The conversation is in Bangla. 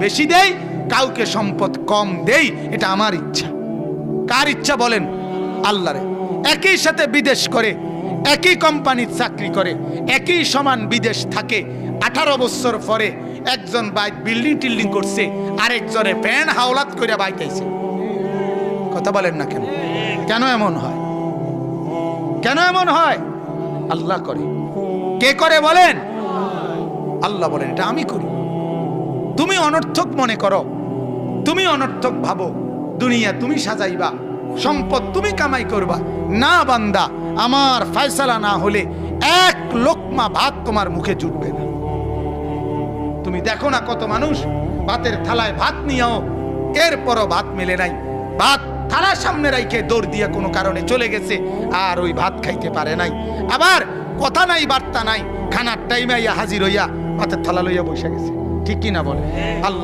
বেশি দেই, কাউকে সম্পদ কম দেই, এটা আমার ইচ্ছা। কার ইচ্ছা বলেন? আল্লাহরে। একই সাথে বিদেশ করে, একই কোম্পানির চাকরি করে, একই সমান বিদেশ থাকে, 18 বছর পরে একজন বাইক বিল্ডিং টিল্ডিং করছে, আরেকজনে ফ্যান হাওলাত করে বাইতেছে। কথা বলেন না কেন? কেন এমন হয়? কেন এমন হয়? আল্লাহ করে। কে করে বলেন? আল্লাহ বলেন এটা আমি করি। তুমি অনর্থক মনে করো, তুমি অনর্থক ভাবো, দুনিয়া তুমি সাজাইবা, সম্পদ তুমি কামাই করবা। না বান্দা, আমার ফয়সালা না হলে এক লোকমা ভাত তোমার মুখে জুটবে না। তুমি দেখো না কত মানুষ ভাতের থালায় ভাত নিয়েও এরপরও ভাত মেলে নাই, ভাত থালা সামনে রাইখে দৌড় দিয়ে কোনো কারণে চলে গেছে, আর ওই ভাত খাইতে পারে নাই। আবার কথা নাই বার্তা নাই, খানার টাইমে হাজির হইয়া ভাতের থালা লইয়া বসে গেছে। ঠিক কিনা বলে? আল্লাহ